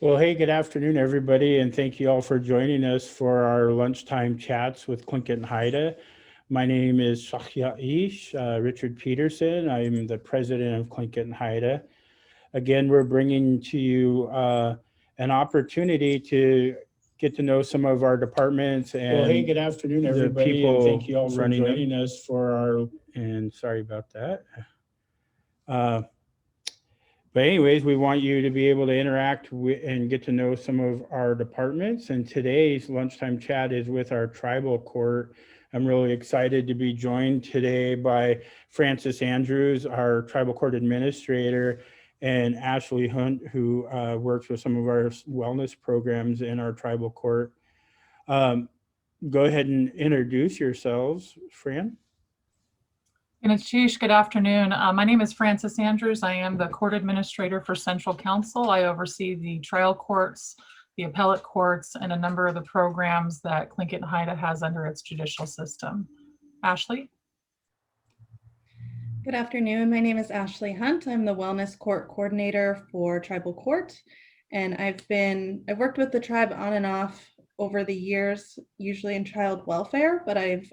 Well, hey, good afternoon, everybody, and thank you all for joining us for our lunchtime chats with Tlingit Haida. My name is Shakhya-ish, Richard Peterson. I'm the president of Tlingit Haida. Again, we're bringing to you an opportunity to get to know some of our departments and Well, hey, good afternoon, everybody, the people and thank you all for running joining us for our. And sorry about that. But anyways, we want you to be able to interact with and get to know some of our departments. And today's lunchtime chat is with our tribal court. I'm really excited to be joined today by Francis Andrews, our tribal court administrator, and Ashley Hunt, who works with some of our wellness programs in our tribal court. Go ahead and introduce yourselves, Fran. Good afternoon. My name is Francis Andrews. I am the court administrator for Central Council. I oversee the trial courts, the appellate courts, and a number of the programs that Tlingit Haida has under its judicial system. Ashley? Good afternoon. My name is Ashley Hunt. I'm the wellness court coordinator for tribal court, and I've worked with the tribe on and off over the years, usually in child welfare, but I've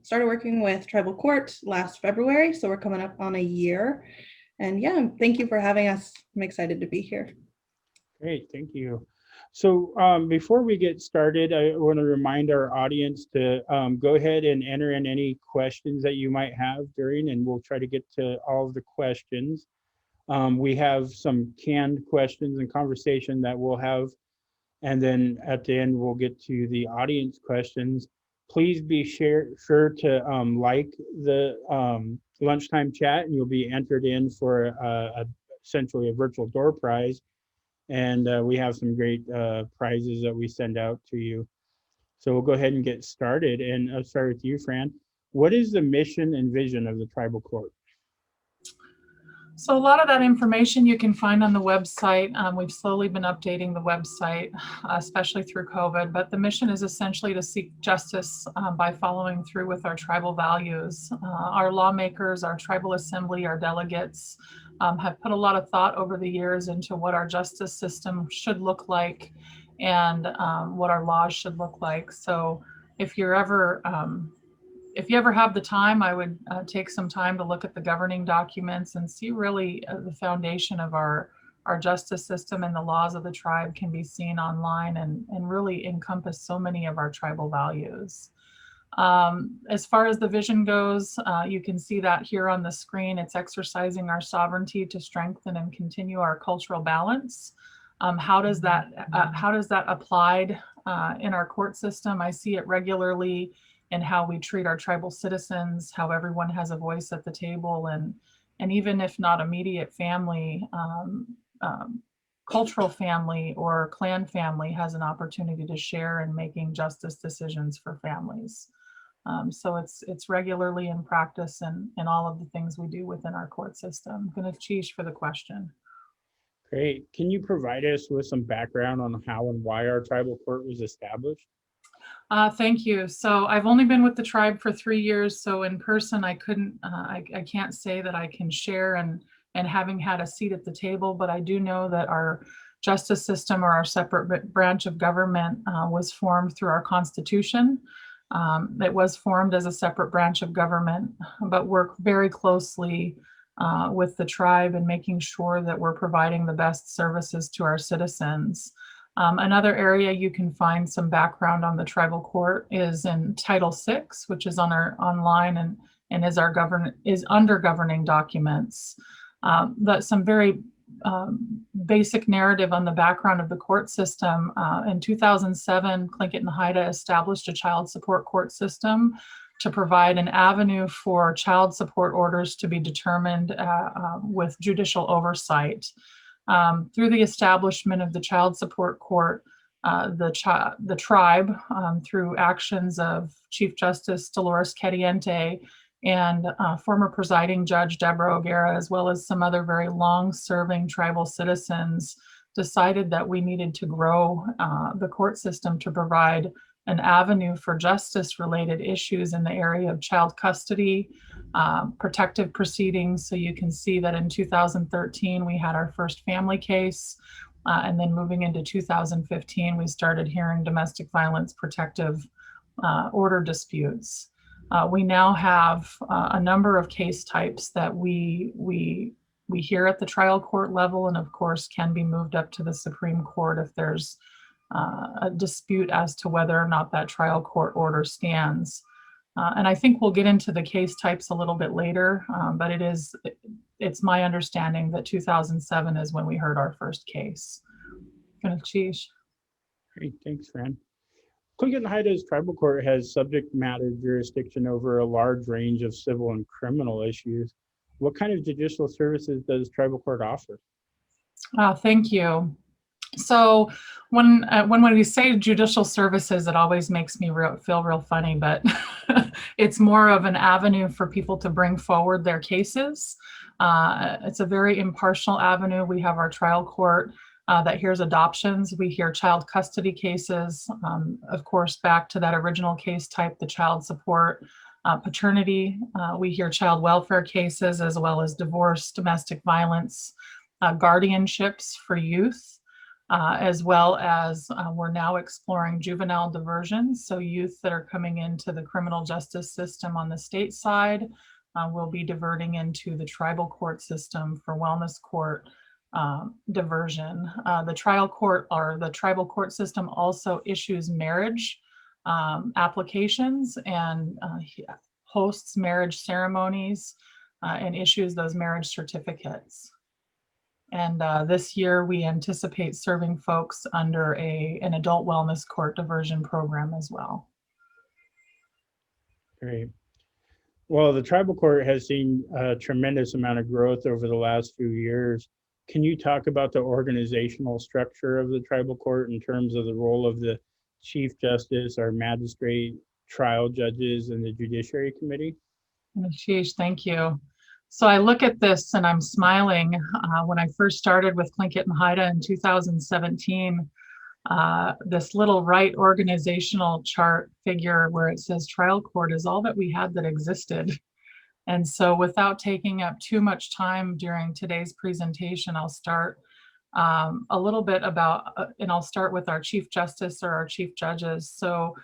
started working with tribal court last February, so we're coming up on a year. And yeah, thank you for having us. I'm excited to be here. Great, thank you. So before we get started, I want to remind our audience to go ahead and enter in any questions that you might have during, and we'll try to get to all of the questions. We have some canned questions and conversation that we'll have. And then at the end, we'll get to the audience questions. Please be sure to like the lunchtime chat, and you'll be entered in for essentially a virtual door prize. And we have some great prizes that we send out to you. So we'll go ahead and get started. And I'll start with you, Fran. What is the mission and vision of the tribal court? So a lot of that information you can find on the website. We've slowly been updating the website, especially through COVID, but the mission is essentially to seek justice by following through with our tribal values. Our lawmakers, our tribal assembly, our delegates have put a lot of thought over the years into what our justice system should look like and what our laws should look like. So if you ever have the time, I would take some time to look at the governing documents and see really the foundation of our justice system, and the laws of the tribe can be seen online and really encompass so many of our tribal values. As far as the vision goes, you can see that here on the screen. It's exercising our sovereignty to strengthen and continue our cultural balance. How does that applied in our court system? I see it regularly in how we treat our tribal citizens, how everyone has a voice at the table, and even if not immediate family, cultural family or clan family has an opportunity to share in making justice decisions for families. So it's regularly in practice in all of the things we do within our court system. I'm going to Chish for the question. Great. Can you provide us with some background on how and why our tribal court was established? Thank you. So I've only been with the tribe for 3 years, so in person I can't say that I can share and having had a seat at the table, but I do know that our justice system, or our separate branch of government, was formed through our Constitution. It was formed as a separate branch of government, but work very closely with the tribe in making sure that we're providing the best services to our citizens. Another area you can find some background on the tribal court is in Title VI, which is on our online and is under governing documents. But some very basic narrative on the background of the court system. In 2007, Tlingit Haida established a child support court system to provide an avenue for child support orders to be determined with judicial oversight. Through the establishment of the child support court, the tribe, through actions of Chief Justice Dolores Cadiente and former presiding judge Deborah Oguera, as well as some other very long-serving tribal citizens, decided that we needed to grow the court system to provide an avenue for justice-related issues in the area of child custody, protective proceedings. So you can see that in 2013, we had our first family case. And then moving into 2015, we started hearing domestic violence protective order disputes. We now have a number of case types that we hear at the trial court level, and of course can be moved up to the Supreme Court if there's a dispute as to whether or not that trial court order stands. And I think we'll get into the case types a little bit later, but it's my understanding that 2007 is when we heard our first case. Chief. Great, thanks, Fran. Tlingit Haida's tribal court has subject matter jurisdiction over a large range of civil and criminal issues. What kind of judicial services does tribal court offer? Thank you. So when we say judicial services, it always makes me feel real funny, but it's more of an avenue for people to bring forward their cases. It's a very impartial avenue. We have our trial court that hears adoptions. We hear child custody cases, of course, back to that original case type, the child support, paternity. We hear child welfare cases, as well as divorce, domestic violence, guardianships for youth, as well as we're now exploring juvenile diversions. So youth that are coming into the criminal justice system on the state side will be diverting into the tribal court system for wellness court diversion. The trial court or the tribal court system also issues marriage applications and hosts marriage ceremonies and issues those marriage certificates. And this year we anticipate serving folks under an adult wellness court diversion program as well. Great. Well, the tribal court has seen a tremendous amount of growth over the last few years. Can you talk about the organizational structure of the tribal court in terms of the role of the Chief Justice, our magistrate, trial judges, and the Judiciary Committee? Sheesh, thank you. So I look at this and I'm smiling. When I first started with Tlingit Haida in 2017, this little right organizational chart figure where it says trial court is all that we had that existed. And so without taking up too much time during today's presentation, I'll start a little bit about, and I'll start with our Chief Justice or our Chief Judges. So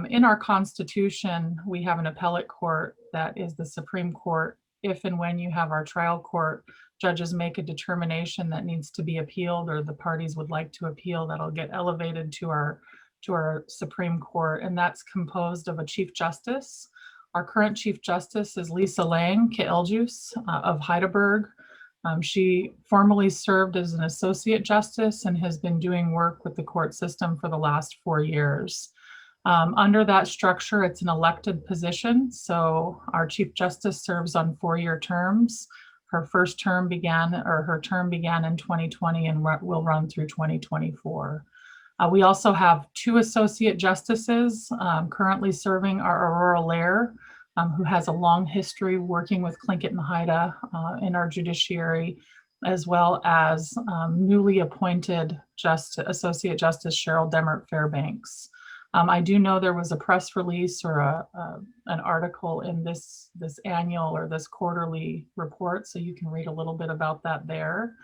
in our Constitution, we have an appellate court that is the Supreme Court. If and when you have our trial court, judges make a determination that needs to be appealed or the parties would like to appeal, that'll get elevated to our Supreme Court. And that's composed of a Chief Justice. Our current Chief Justice is Lisa Lang Keeljus of Heidelberg. She formerly served as an Associate Justice and has been doing work with the court system for the last 4 years. Under that structure, it's an elected position. So our Chief Justice serves on 4-year terms. Her term began in 2020 and will run through 2024. We also have 2 Associate Justices currently serving, our Aurora Lair, who has a long history working with Tlingit Haida in our judiciary, as well as newly appointed Associate Justice Cheryl Demert Fairbanks. I do know there was a press release or an article in this annual or this quarterly report, so you can read a little bit about that there.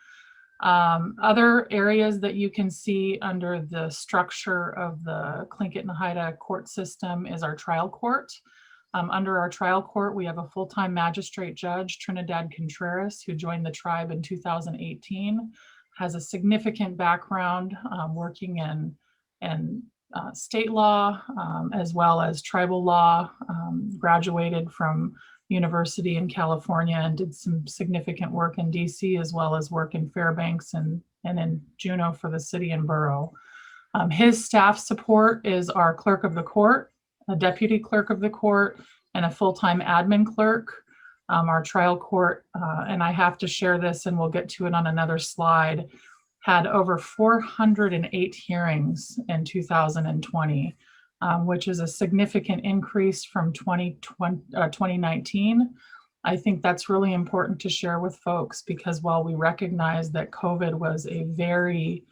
Other areas that you can see under the structure of the Tlingit Haida court system is our trial court. Under our trial court, we have a full-time magistrate judge, Trinidad Contreras, who joined the tribe in 2018, has a significant background working in state law as well as tribal law, graduated from University in California and did some significant work in DC as well as work in Fairbanks and in Juneau for the city and borough. His staff support is our clerk of the court, a deputy clerk of the court, and a full-time admin clerk. Our trial court, and I have to share this and we'll get to it on another slide, had over 408 hearings in 2020, which is a significant increase from 2019. I think that's really important to share with folks because while we recognize that COVID was a very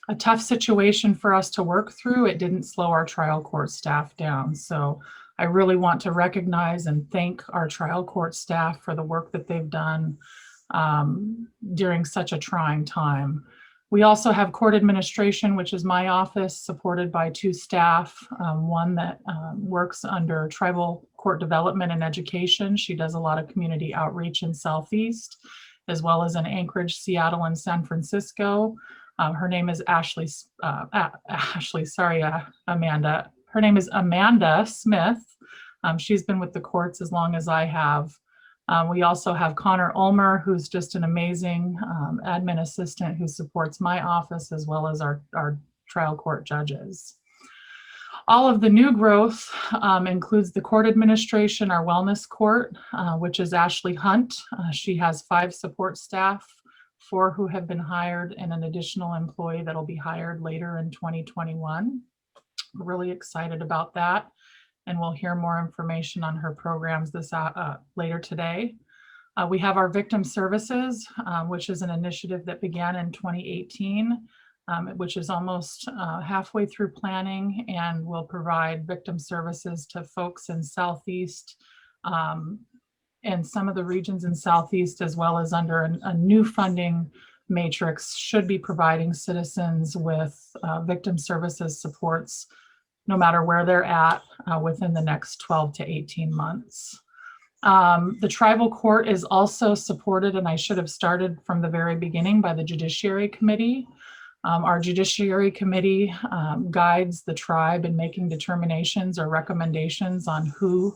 a tough situation for us to work through, it didn't slow our trial court staff down. So I really want to recognize and thank our trial court staff for the work that they've done. during such a trying time. We also have court administration, which is my office, supported by 2 staff, one that works under tribal court development and education. She does a lot of community outreach in Southeast, as well as in Anchorage, Seattle, and San Francisco. Her name is Amanda. Her name is Amanda Smith. She's been with the courts as long as I have. We also have Connor Ulmer, who's just an amazing admin assistant who supports my office as well as our trial court judges. All of the new growth includes the court administration, our wellness court, which is Ashley Hunt. She has 5 support staff, 4 who have been hired, and an additional employee that'll be hired later in 2021. We're really excited about that, and we'll hear more information on her programs later today. We have our victim services, which is an initiative that began in 2018, which is almost halfway through planning, and will provide victim services to folks in Southeast and some of the regions in Southeast, as well as under a new funding matrix, should be providing citizens with victim services supports no matter where they're at within the next 12 to 18 months. The tribal court is also supported, and I should have started from the very beginning, by the Judiciary Committee. Our Judiciary Committee guides the tribe in making determinations or recommendations on who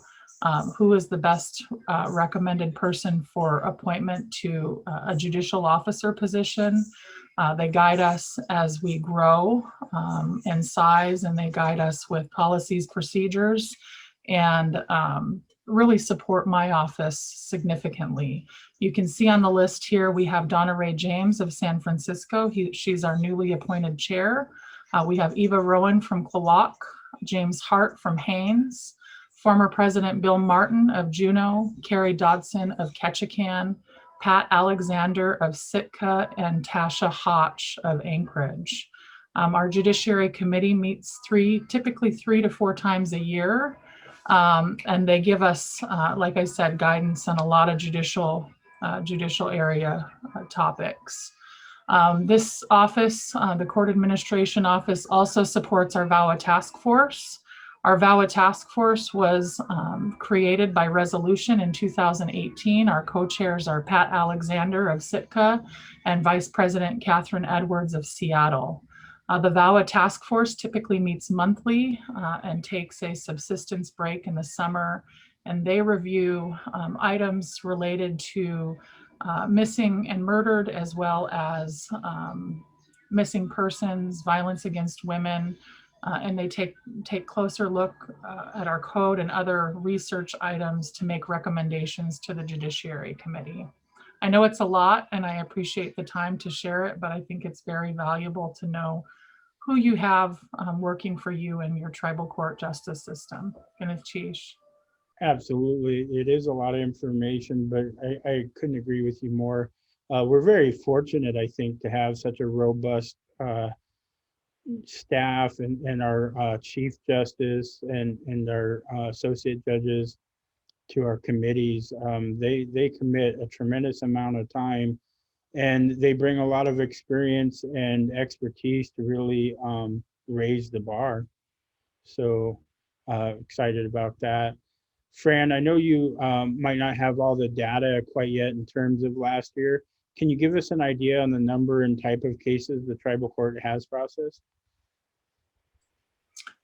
is the best recommended person for appointment to a judicial officer position. They guide us as we grow in size, and they guide us with policies, procedures, and really support my office significantly. You can see on the list here, we have Donna Ray James of San Francisco. She's our newly appointed chair. We have Eva Rowan from Qulock, James Hart from Haines, former President Bill Martin of Juneau, Carrie Dodson of Ketchikan, Pat Alexander of Sitka, and Tasha Hotch of Anchorage. Our Judiciary Committee meets typically 3 to 4 times a year, and they give us, like I said, guidance on a lot of judicial area topics. This office, the Court Administration Office, also supports our Vawa Task Force. Our Vawa Task Force was created by resolution in 2018. Our co-chairs are Pat Alexander of Sitka and Vice President Catherine Edwards of Seattle. The Vawa Task Force typically meets monthly and takes a subsistence break in the summer, and they review items related to missing and murdered, as well as missing persons, violence against women, and they take closer look at our code and other research items to make recommendations to the Judiciary Committee. I know it's a lot, and I appreciate the time to share it, but I think it's very valuable to know who you have working for you in your tribal court justice system. Chish. Absolutely. It is a lot of information, but I couldn't agree with you more. We're very fortunate, I think, to have such a robust staff and our Chief Justice and our associate judges to our committees. They commit a tremendous amount of time, and they bring a lot of experience and expertise to really raise the bar. So excited about that. Fran, I know you might not have all the data quite yet in terms of last year. Can you give us an idea on the number and type of cases the tribal court has processed?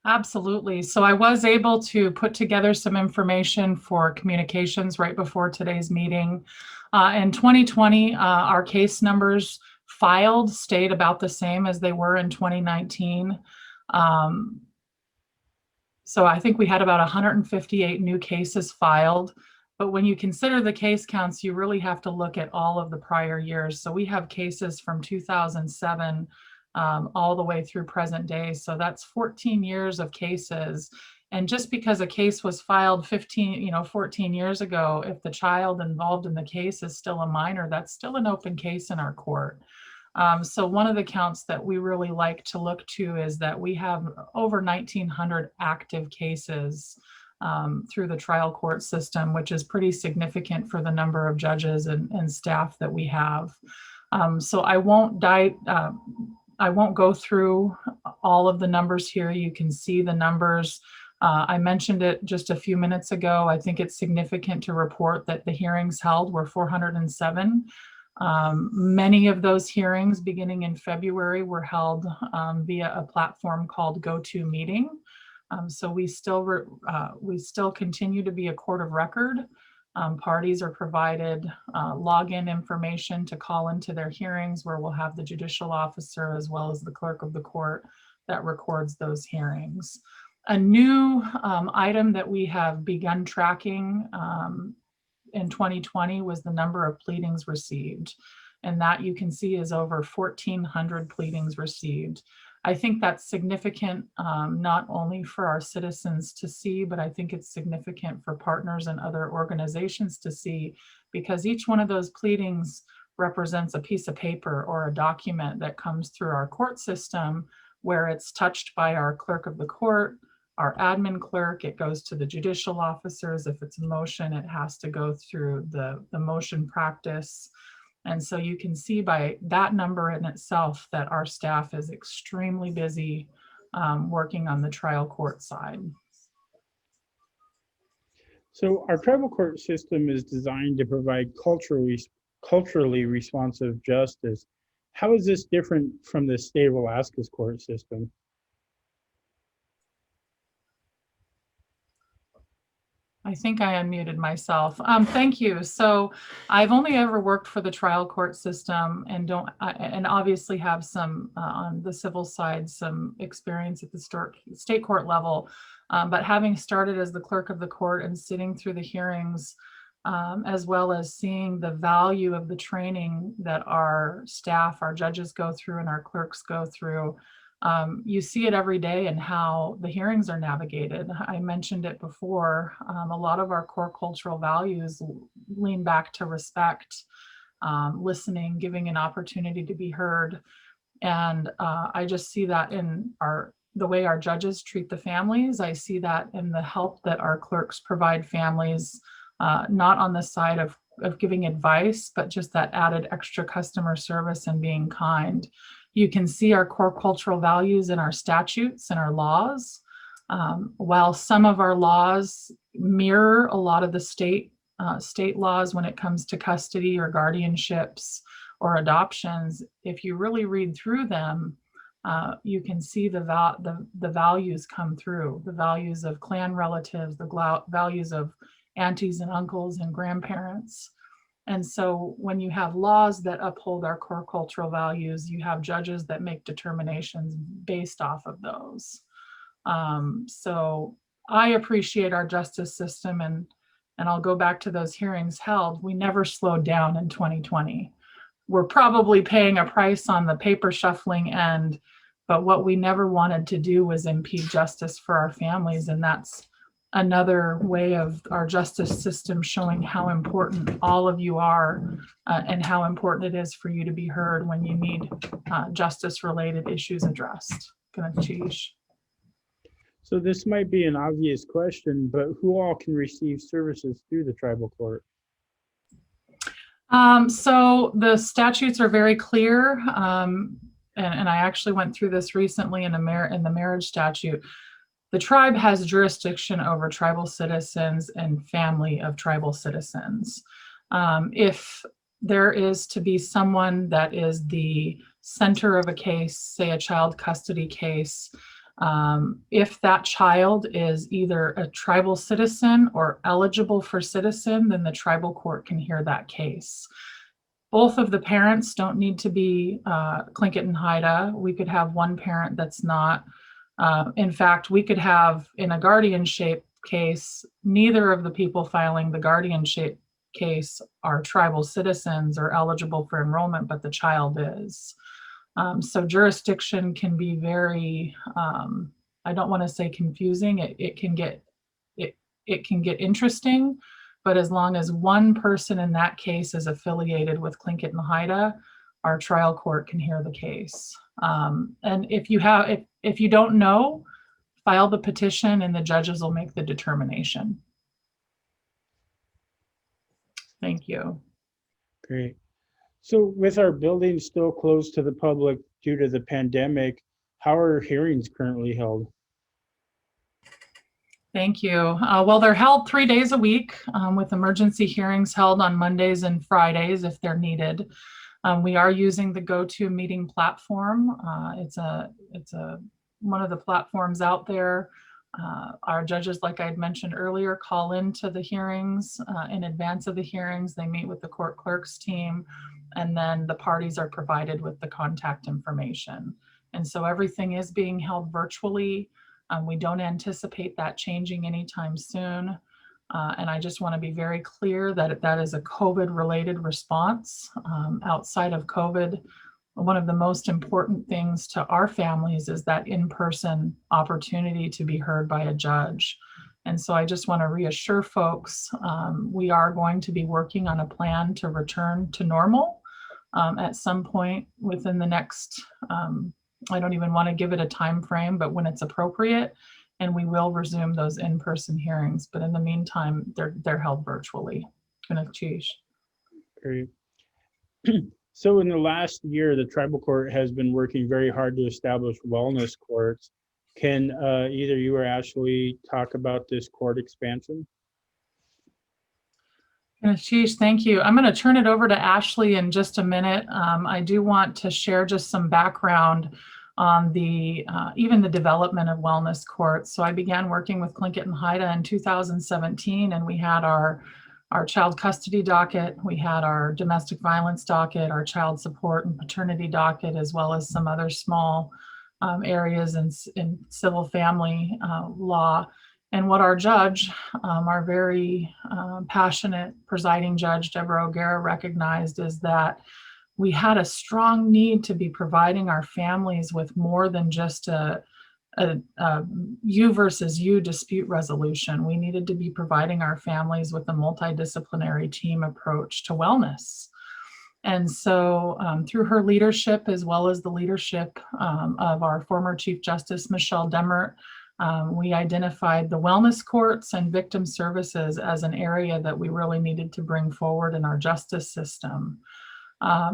Absolutely. So I was able to put together some information for communications right before today's meeting. In 2020, our case numbers filed stayed about the same as they were in 2019. So I think we had about 158 new cases filed. But when you consider the case counts, you really have to look at all of the prior years. So we have cases from 2007 all the way through present day. So that's 14 years of cases. And just because a case was filed 14 years ago, if the child involved in the case is still a minor, that's still an open case in our court. So one of the counts that we really like to look to is that we have over 1,900 active cases through the trial court system, which is pretty significant for the number of judges and staff that we have. So I won't go through all of the numbers here. You can see the numbers. I mentioned it just a few minutes ago. I think it's significant to report that the hearings held were 407. Many of those hearings beginning in February were held via a platform called GoToMeeting. So we still continue to be a court of record. Parties are provided login information to call into their hearings, where we'll have the judicial officer as well as the clerk of the court that records those hearings. A new item that we have begun tracking in 2020 was the number of pleadings received. And that you can see is over 1,400 pleadings received. I think that's significant, not only for our citizens to see, but I think it's significant for partners and other organizations to see, because each one of those pleadings represents a piece of paper or a document that comes through our court system, where it's touched by our clerk of the court, our admin clerk, it goes to the judicial officers. If it's a motion, it has to go through the motion practice. And so you can see by that number in itself that our staff is extremely busy working on the trial court side. So our tribal court system is designed to provide culturally responsive justice. How is this different from the state of Alaska's court system? I think I unmuted myself. Thank you. So I've only ever worked for the trial court system and and obviously have some on the civil side, some experience at the state court level. But having started as the clerk of the court and sitting through the hearings, as well as seeing the value of the training that our staff, our judges go through and our clerks go through, you see it every day in how the hearings are navigated. I mentioned it before. A lot of our core cultural values lean back to respect, listening, giving an opportunity to be heard. And I just see that in the way our judges treat the families. I see that in the help that our clerks provide families, not on the side of giving advice, but just that added extra customer service and being kind. You can see our core cultural values in our statutes and our laws. While some of our laws mirror a lot of the state laws when it comes to custody or guardianships or adoptions, if you really read through them, you can see the values come through, the values of clan relatives, the values of aunties and uncles and grandparents. And so when you have laws that uphold our core cultural values, you have judges that make determinations based off of those. So I appreciate our justice system, and I'll go back to those hearings held. We never slowed down in 2020. We're probably paying a price on the paper shuffling end, but what we never wanted to do was impede justice for our families. And that's another way of our justice system showing how important all of you are, and how important it is for you to be heard when you need justice related issues addressed. So this might be an obvious question, but who all can receive services through the tribal court? So the statutes are very clear, and I actually went through this recently in the marriage statute. The tribe has jurisdiction over tribal citizens and family of tribal citizens. If there is to be someone that is the center of a case, say a child custody case, if that child is either a tribal citizen or eligible for citizen, then the tribal court can hear that case. Both of the parents don't need to be Tlingit Haida. We could have one parent that's not. In fact, we could have, in a guardianship case, neither of the people filing the guardianship case are tribal citizens or eligible for enrollment, but the child is. So jurisdiction can be very, I don't want to say confusing. It can get interesting, but as long as one person in that case is affiliated with Tlingit Haida, our trial court can hear the case. And if you don't know, file the petition and the judges will make the determination. Thank you. Great. So with our building still closed to the public due to the pandemic, how are hearings currently held? Thank you. Well, they're held 3 days a week with emergency hearings held on Mondays and Fridays if they're needed. We are using the GoToMeeting platform. It's one of the platforms out there. Our judges, like I had mentioned earlier, call into the hearings in advance of the hearings. They meet with the court clerk's team, and then the parties are provided with the contact information. And so everything is being held virtually. We don't anticipate that changing anytime soon. And I just want to be very clear that that is a COVID-related response. Outside of COVID, one of the most important things to our families is that in-person opportunity to be heard by a judge. And so I just want to reassure folks, we are going to be working on a plan to return to normal at some point within the next, I don't even want to give it a time frame, but when it's appropriate, and we will resume those in-person hearings. But in the meantime, they're held virtually. Great. So in the last year, the tribal court has been working very hard to establish wellness courts. Can either you or Ashley talk about this court expansion? Ashish, thank you. I'm going to turn it over to Ashley in just a minute. I do want to share just some background on the even the development of wellness courts. So I began working with Tlingit Haida in 2017, and we had our child custody docket, we had our domestic violence docket, our child support and paternity docket, as well as some other small areas in civil family law. And what our judge, our very passionate presiding judge, Deborah Oguera, recognized is that we had a strong need to be providing our families with more than just a you versus you dispute resolution. We needed to be providing our families with a multidisciplinary team approach to wellness. And so through her leadership, as well as the leadership of our former Chief Justice, Michelle Demert, we identified the wellness courts and victim services as an area that we really needed to bring forward in our justice system.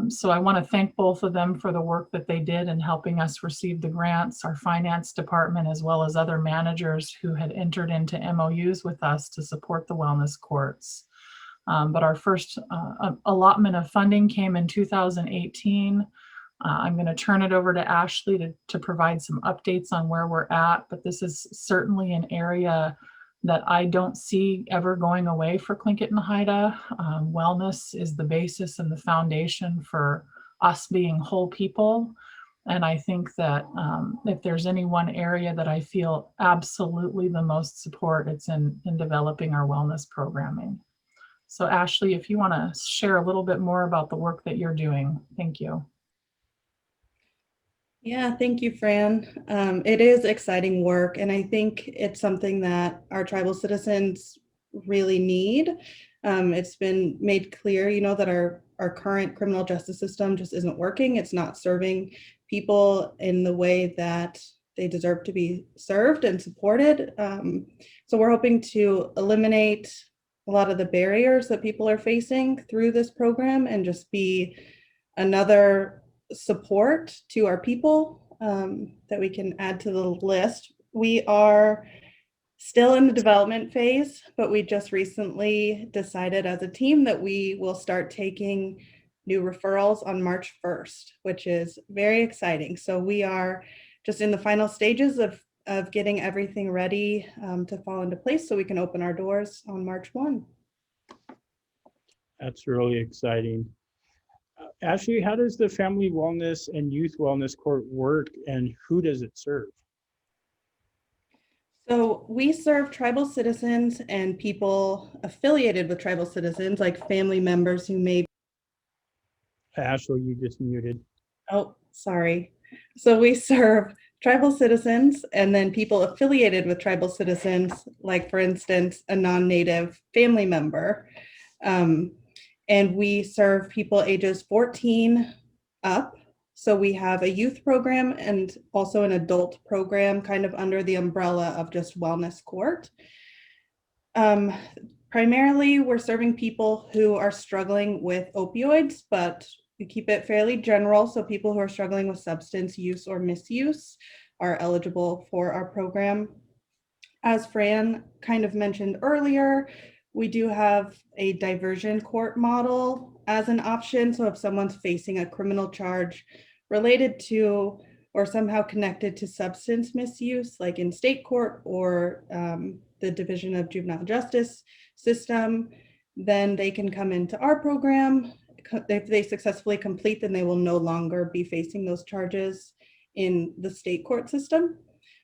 So I want to thank both of them for the work that they did in helping us receive the grants, our finance department, as well as other managers who had entered into MOUs with us to support the wellness courts. But our first allotment of funding came in 2018. I'm going to turn it over to Ashley to provide some updates on where we're at, but this is certainly an area that I don't see ever going away for Tlingit Haida. Wellness is the basis and the foundation for us being whole people. And I think that if there's any one area that I feel absolutely the most support, it's in developing our wellness programming. So Ashley, if you want to share a little bit more about the work that you're doing, thank you. Yeah, thank you, Fran. It is exciting work, and I think it's something that our tribal citizens really need. It's been made clear, that our current criminal justice system just isn't working. It's not serving people in the way that they deserve to be served and supported. So we're hoping to eliminate a lot of the barriers that people are facing through this program and just be another support to our people that we can add to the list. We are still in the development phase, but we just recently decided as a team that we will start taking new referrals on March 1st, which is very exciting. So we are just in the final stages of getting everything ready to fall into place so we can open our doors on March 1. That's really exciting. Ashley, how does the Family Wellness and Youth Wellness Court work, and who does it serve? So we serve tribal citizens and people affiliated with tribal citizens, like family members who may. Ashley, you just muted. Oh, sorry. So we serve tribal citizens and then people affiliated with tribal citizens, like, for instance, a non-native family member. And we serve people ages 14 up So we have a youth program and also an adult program kind of under the umbrella of just Wellness Court. Primarily, we're serving people who are struggling with opioids, but we keep it fairly general. So people who are struggling with substance use or misuse are eligible for our program. As Fran kind of mentioned earlier, we do have a diversion court model as an option. So if someone's facing a criminal charge related to or somehow connected to substance misuse, like in state court or the Division of Juvenile Justice system, then they can come into our program. If they successfully complete, then they will no longer be facing those charges in the state court system.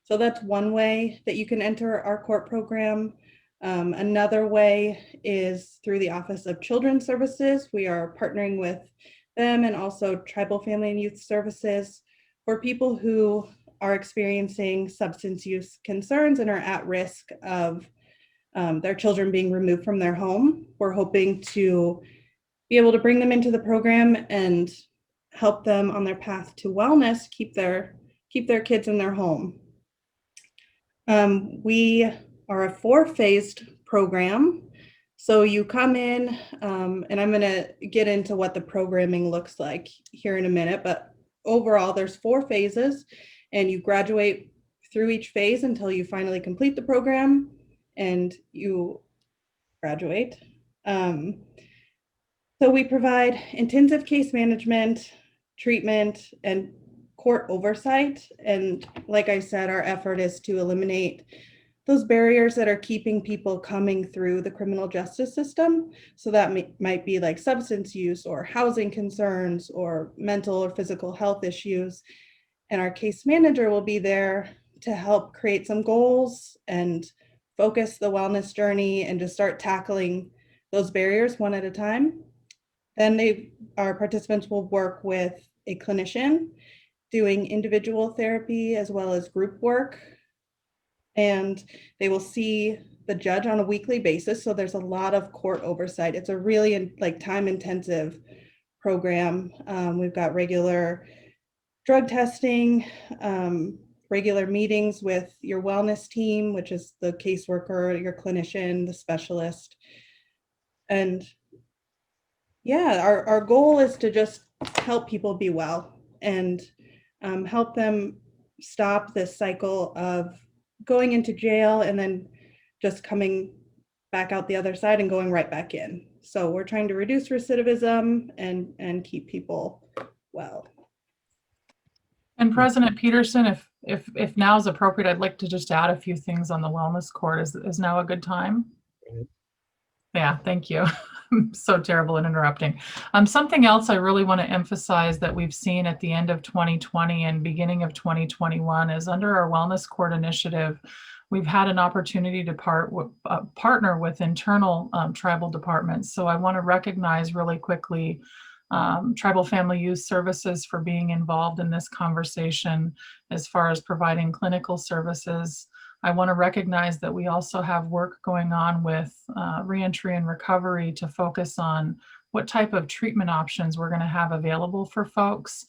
So that's one way that you can enter our court program. Another way is through the Office of Children's Services. We are partnering with them and also Tribal Family and Youth Services for people who are experiencing substance use concerns and are at risk of their children being removed from their home. We're hoping to be able to bring them into the program and help them on their path to wellness, keep their kids in their home. We are a 4-phased program. So you come in, and I'm going to get into what the programming looks like here in a minute, but overall there's 4 phases, and you graduate through each phase until you finally complete the program and you graduate. So we provide intensive case management, treatment, and court oversight. And like I said, our effort is to eliminate those barriers that are keeping people coming through the criminal justice system. So that might be like substance use or housing concerns or mental or physical health issues. And our case manager will be there to help create some goals and focus the wellness journey and just start tackling those barriers one at a time. Then our participants will work with a clinician doing individual therapy as well as group work. And they will see the judge on a weekly basis. So there's a lot of court oversight. It's a really time-intensive program. We've got regular drug testing, regular meetings with your wellness team, which is the caseworker, your clinician, the specialist. And yeah, our goal is to just help people be well and help them stop this cycle of going into jail and then just coming back out the other side and going right back in. So we're trying to reduce recidivism and keep people well. And President Peterson, if now is appropriate, I'd like to just add a few things on the wellness court. Is now a good time? Yeah, thank you. I'm so terrible at interrupting. Something else I really want to emphasize that we've seen at the end of 2020 and beginning of 2021 is under our wellness court initiative, we've had an opportunity to partner with internal tribal departments. So I want to recognize really quickly Tribal Family Youth Services for being involved in this conversation as far as providing clinical services. I want to recognize that we also have work going on with reentry and recovery to focus on what type of treatment options we're going to have available for folks.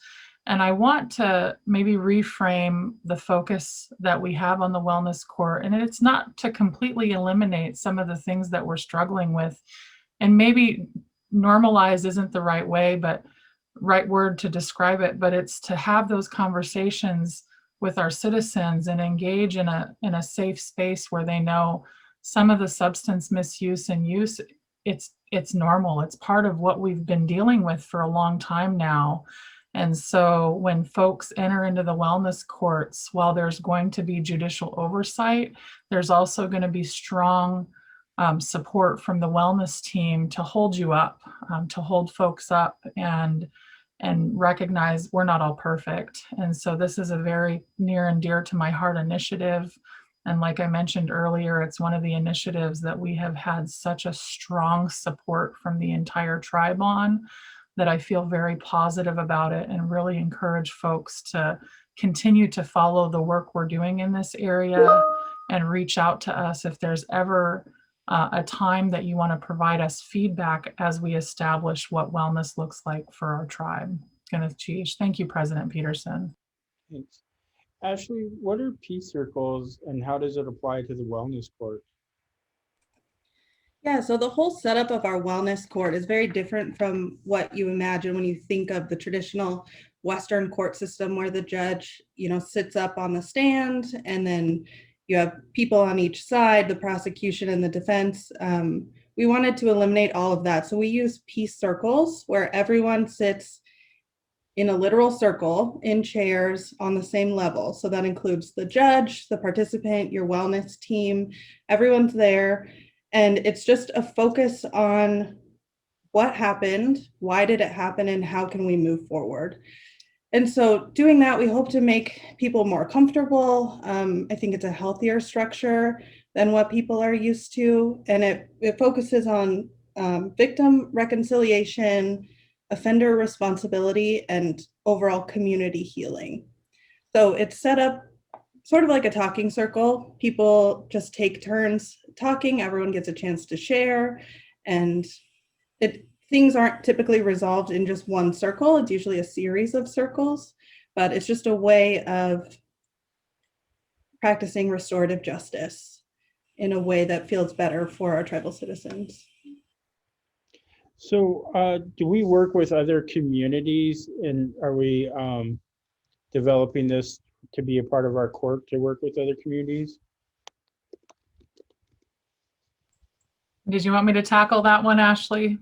And I want to maybe reframe the focus that we have on the wellness court. And it's not to completely eliminate some of the things that we're struggling with. And maybe normalize isn't the right word to describe it, but it's to have those conversations with our citizens and engage in a safe space where they know some of the substance misuse and use, it's normal. It's part of what we've been dealing with for a long time now. And so when folks enter into the wellness courts, while there's going to be judicial oversight, there's also going to be strong support from the wellness team to hold you up, to hold folks up and recognize we're not all perfect. And so this is a very near and dear to my heart initiative. And like I mentioned earlier, it's one of the initiatives that we have had such a strong support from the entire tribe on, that I feel very positive about it and really encourage folks to continue to follow the work we're doing in this area and reach out to us if there's ever a time that you want to provide us feedback as we establish what wellness looks like for our tribe. going to change. Thank you, President Peterson. Thanks. Ashley, what are peace circles and how does it apply to the wellness court? Yeah, so the whole setup of our wellness court is very different from what you imagine when you think of the traditional Western court system where the judge, sits up on the stand and then you have people on each side, the prosecution and the defense. We wanted to eliminate all of that. So we use peace circles where everyone sits in a literal circle in chairs on the same level. So that includes the judge, the participant, your wellness team, everyone's there. And it's just a focus on what happened, why did it happen, and how can we move forward? And so doing that, we hope to make people more comfortable. I think it's a healthier structure than what people are used to. And it focuses on victim reconciliation, offender responsibility, and overall community healing. So it's set up sort of like a talking circle. People just take turns talking, everyone gets a chance to share, and things aren't typically resolved in just one circle. It's usually a series of circles, but it's just a way of practicing restorative justice in a way that feels better for our tribal citizens. So do we work with other communities, and are we developing this to be a part of our court to work with other communities? Did you want me to tackle that one, Ashley?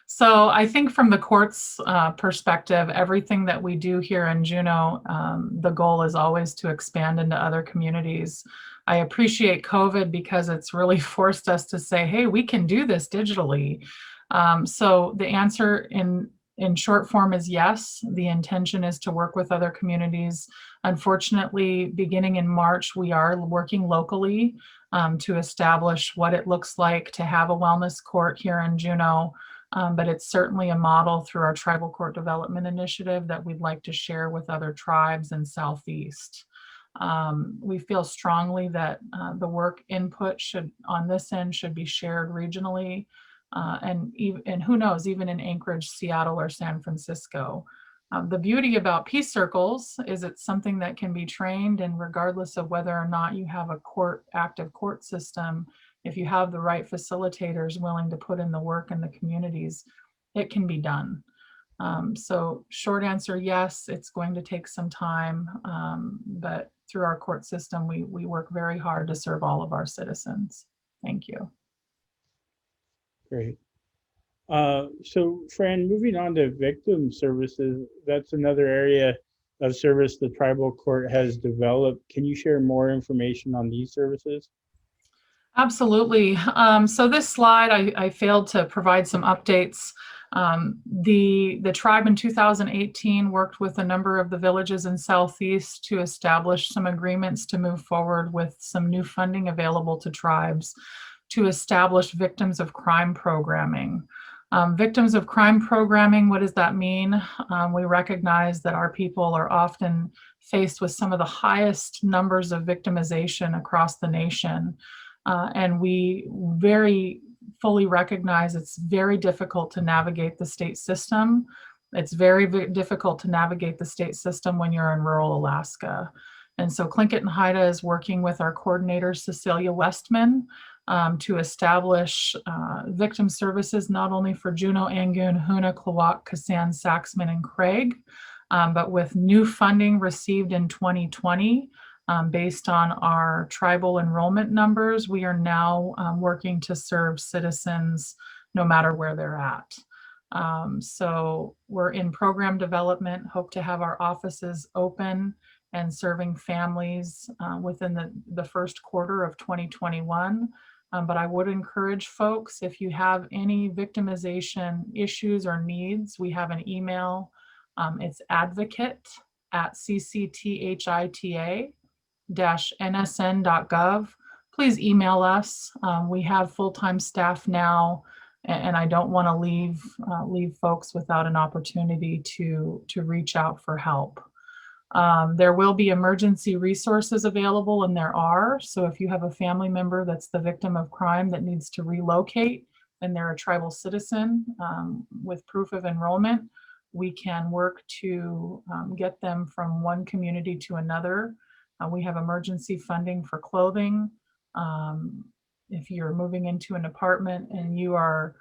So I think from the court's perspective, everything that we do here in Juneau, the goal is always to expand into other communities. I appreciate COVID because it's really forced us to say, hey, we can do this digitally. So the answer in short form is yes. The intention is to work with other communities. Unfortunately, beginning in March, we are working locally to establish what it looks like to have a wellness court here in Juneau. But it's certainly a model through our Tribal Court Development Initiative that we'd like to share with other tribes in Southeast. We feel strongly that the work input on this end should be shared regionally, and who knows, even in Anchorage, Seattle, or San Francisco. The beauty about peace circles is it's something that can be trained, and regardless of whether or not you have a active court system, if you have the right facilitators willing to put in the work in the communities, it can be done. So short answer, yes, it's going to take some time, but through our court system, we work very hard to serve all of our citizens. Thank you. Great. So Fran, moving on to victim services, that's another area of service the tribal court has developed. Can you share more information on these services? Absolutely. So this slide, I failed to provide some updates. The tribe in 2018 worked with a number of the villages in Southeast to establish some agreements to move forward with some new funding available to tribes to establish victims of crime programming. Victims of crime programming, what does that mean? We recognize that our people are often faced with some of the highest numbers of victimization across the nation. And we very fully recognize it's very difficult to navigate the state system. It's very difficult to navigate the state system when you're in rural Alaska. And so Tlingit Haida is working with our coordinator, Cecilia Westman, to establish victim services, not only for Juneau, Angoon, Hoonah, Klawock, Kasan, Saxman, and Craig, but with new funding received in 2020, based on our tribal enrollment numbers, we are now working to serve citizens no matter where they're at. So we're in program development, hope to have our offices open and serving families within the first quarter of 2021. But I would encourage folks, if you have any victimization issues or needs, we have an email. It's advocate@ccthita-nsn.gov. Please email us. We have full-time staff now, and I don't want to leave folks without an opportunity to reach out for help. There will be emergency resources available, and there are. So if you have a family member that's the victim of crime that needs to relocate and they're a tribal citizen with proof of enrollment, we can work to get them from one community to another. We have emergency funding for clothing. If you're moving into an apartment and you are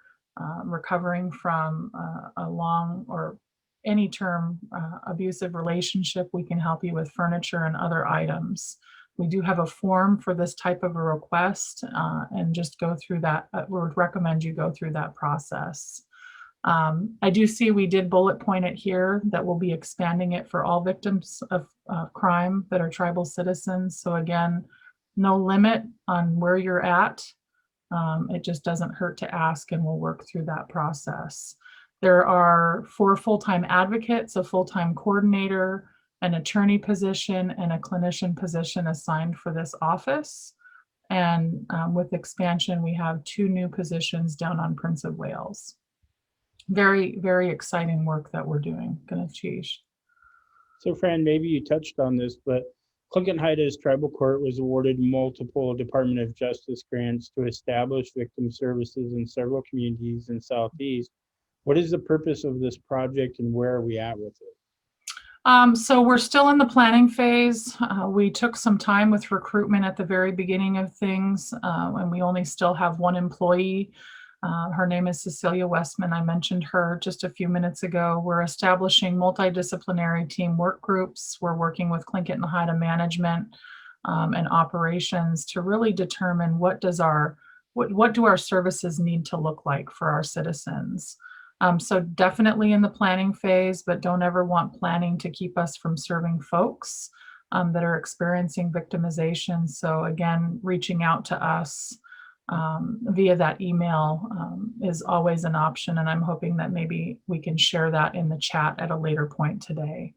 recovering from a long or any term abusive relationship, we can help you with furniture and other items. We do have a form for this type of a request, and just go through that. We would recommend you go through that process. I do see we did bullet point it here that we'll be expanding it for all victims of crime that are tribal citizens. So again, no limit on where you're at. It just doesn't hurt to ask, and we'll work through that process. There are 4 full-time advocates, a full-time coordinator, an attorney position, and a clinician position assigned for this office. And with expansion, we have 2 new positions down on Prince of Wales. Very, very exciting work that we're doing, Ganesh. So Fran, maybe you touched on this, but Tlingit Haida's tribal court was awarded multiple Department of Justice grants to establish victim services in several communities in Southeast. What is the purpose of this project and where are we at with it? So we're still in the planning phase. We took some time with recruitment at the very beginning of things, and we only still have 1 employee. Her name is Cecilia Westman. I mentioned her just a few minutes ago. We're establishing multidisciplinary team work groups. We're working with Tlingit Haida management and operations to really determine what do our services need to look like for our citizens. So definitely in the planning phase, but don't ever want planning to keep us from serving folks that are experiencing victimization. So again, reaching out to us via that email is always an option, and I'm hoping that maybe we can share that in the chat at a later point today.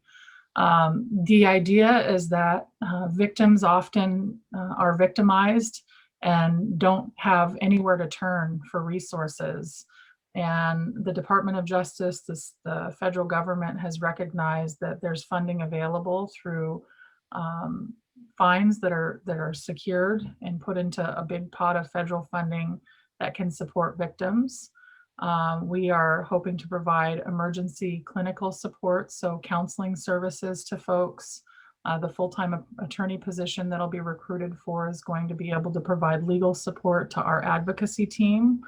The idea is that victims often are victimized and don't have anywhere to turn for resources. And the Department of Justice, the federal government, has recognized that there's funding available through fines that are secured and put into a big pot of federal funding that can support victims. We are hoping to provide emergency clinical support, so counseling services to folks. The full-time attorney position that'll be recruited for is going to be able to provide legal support to our advocacy team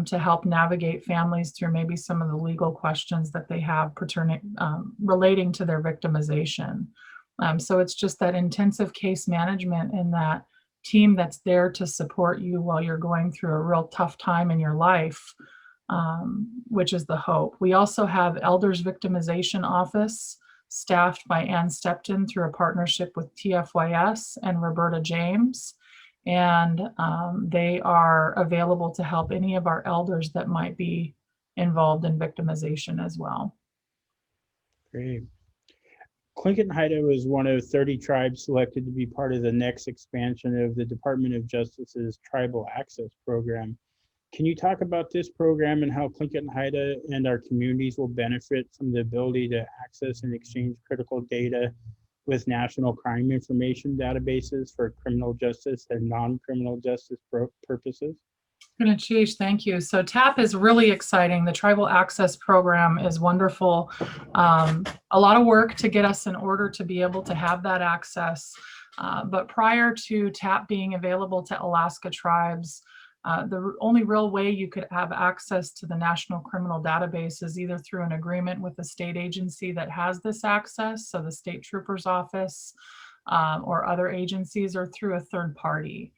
to help navigate families through maybe some of the legal questions that they have relating to their victimization. So it's just that intensive case management and that team that's there to support you while you're going through a real tough time in your life, which is the hope. We also have Elders Victimization Office staffed by Ann Stepton through a partnership with TFYS and Roberta James. And they are available to help any of our elders that might be involved in victimization as well. Great. Tlingit Haida was one of 30 tribes selected to be part of the next expansion of the Department of Justice's Tribal Access Program. Can you talk about this program and how Tlingit Haida and our communities will benefit from the ability to access and exchange critical data with national crime information databases for criminal justice and non-criminal justice purposes? Ganesh, thank you. So TAP is really exciting. The Tribal Access Program is wonderful. A lot of work to get us in order to be able to have that access. But prior to TAP being available to Alaska tribes, the only real way you could have access to the National Criminal Database is either through an agreement with the state agency that has this access, so the State Trooper's Office or other agencies, or through a third party.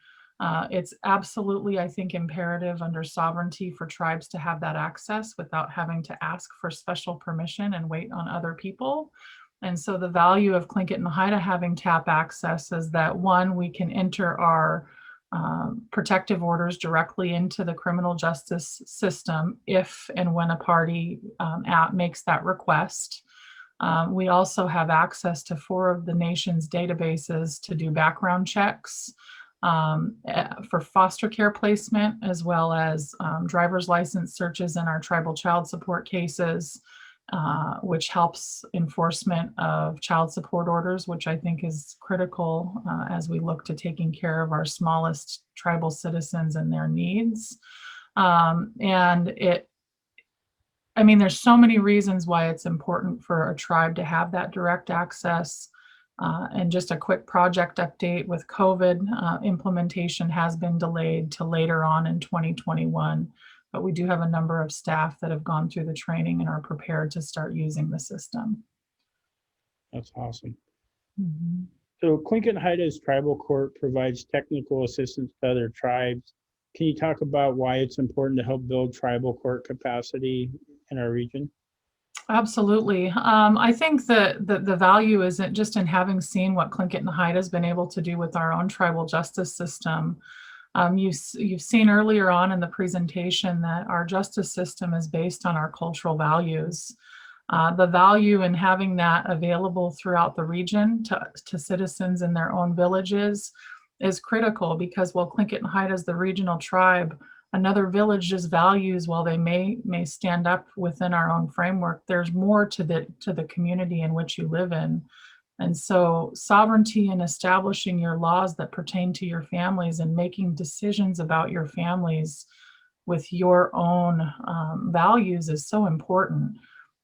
It's absolutely, I think, imperative under sovereignty for tribes to have that access without having to ask for special permission and wait on other people. And so the value of Tlingit Haida having TAP access is that, one, we can enter our protective orders directly into the criminal justice system if and when a party makes that request. We also have access to 4 of the nation's databases to do background checks for foster care placement, as well as driver's license searches in our tribal child support cases, which helps enforcement of child support orders, which I think is critical as we look to taking care of our smallest tribal citizens and their needs. And I mean, there's so many reasons why it's important for a tribe to have that direct access. And just a quick project update with COVID, implementation has been delayed to later on in 2021, but we do have a number of staff that have gone through the training and are prepared to start using the system. That's awesome. Mhm. So Tlingit Haida's tribal court provides technical assistance to other tribes. Can you talk about why it's important to help build tribal court capacity in our region? Absolutely. I think that the value isn't just in having seen what Tlingit Haida has been able to do with our own tribal justice system. You've seen earlier on in the presentation that our justice system is based on our cultural values. The value in having that available throughout the region to citizens in their own villages is critical, because while Tlingit Haida is the regional tribe, another village's values, while they may stand up within our own framework, there's more to the community in which you live in. And so sovereignty and establishing your laws that pertain to your families and making decisions about your families with your own values is so important.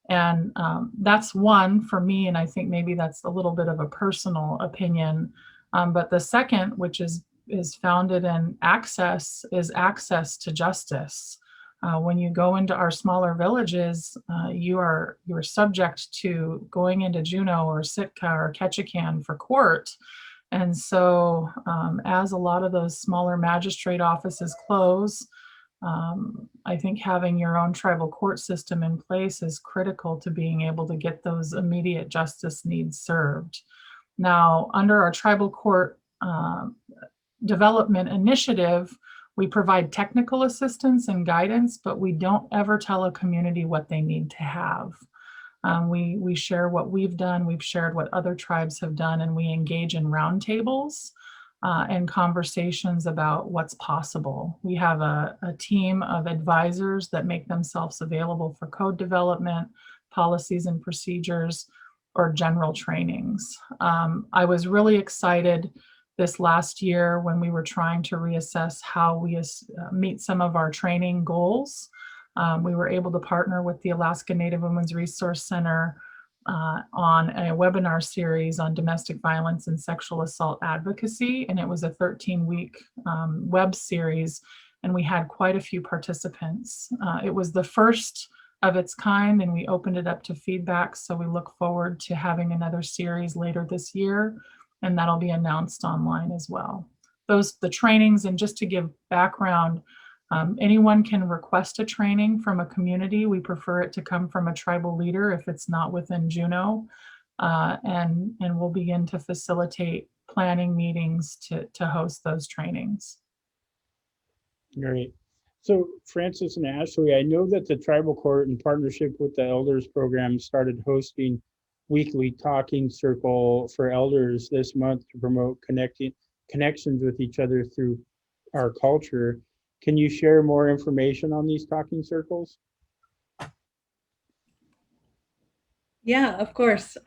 And that's one for me, and I think maybe that's a little bit of a personal opinion. But the second, which is founded in access, is access to justice. When you go into our smaller villages, you are subject to going into Juneau or Sitka or Ketchikan for court. And so as a lot of those smaller magistrate offices close, I think having your own tribal court system in place is critical to being able to get those immediate justice needs served. Now, under our tribal court development initiative, we provide technical assistance and guidance, but we don't ever tell a community what they need to have. We share what we've done, we've shared what other tribes have done, and we engage in roundtables and conversations about what's possible. We have a team of advisors that make themselves available for code development, policies and procedures, or general trainings. I was really excited this last year when we were trying to reassess how we meet some of our training goals. We were able to partner with the Alaska Native Women's Resource Center on a webinar series on domestic violence and sexual assault advocacy, and it was a 13-week web series, and we had quite a few participants. It was the first of its kind, and we opened it up to feedback, so we look forward to having another series later this year, and that'll be announced online as well. The trainings, and just to give background, anyone can request a training from a community. We prefer it to come from a tribal leader if it's not within Juneau, and we'll begin to facilitate planning meetings to host those trainings. Great. So Francis and Ashley, I know that the tribal court, in partnership with the elders program, started hosting weekly talking circle for elders this month to promote connections with each other through our culture. Can you share more information on these talking circles? Yeah, of course.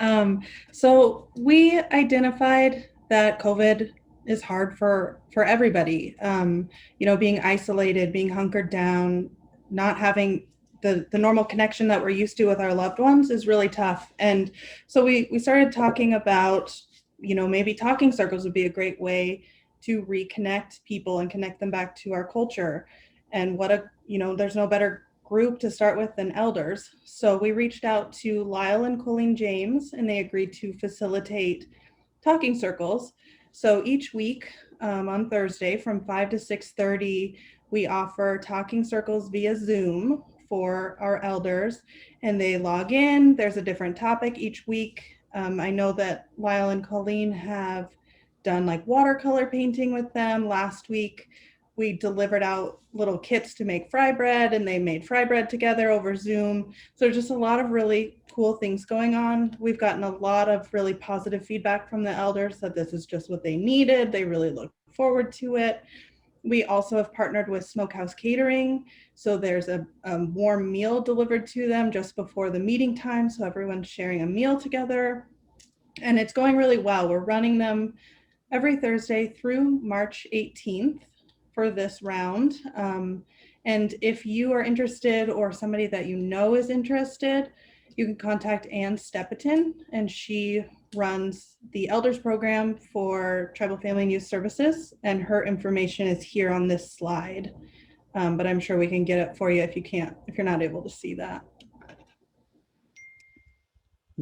So we identified that COVID is hard for everybody. Being isolated, being hunkered down, not having the normal connection that we're used to with our loved ones is really tough. And so we started talking about, maybe talking circles would be a great way to reconnect people and connect them back to our culture. And there's no better group to start with than elders. So we reached out to Lyle and Colleen James, and they agreed to facilitate talking circles. So each week on Thursday from 5 to 6:30, we offer talking circles via Zoom for our elders, and they log in. There's a different topic each week. I know that Lyle and Colleen have done like watercolor painting with them. Last week, we delivered out little kits to make fry bread, and they made fry bread together over Zoom. So just a lot of really cool things going on. We've gotten a lot of really positive feedback from the elders that this is just what they needed. They really look forward to it. We also have partnered with Smokehouse Catering. So there's a warm meal delivered to them just before the meeting time. So everyone's sharing a meal together. And it's going really well. We're running them every Thursday through March 18th for this round. And if you are interested or somebody that you know is interested, you can contact Ann Steppeton, and she runs the Elders Program for Tribal Family and Youth Services, and her information is here on this slide. But I'm sure we can get it for you if you're not able to see that.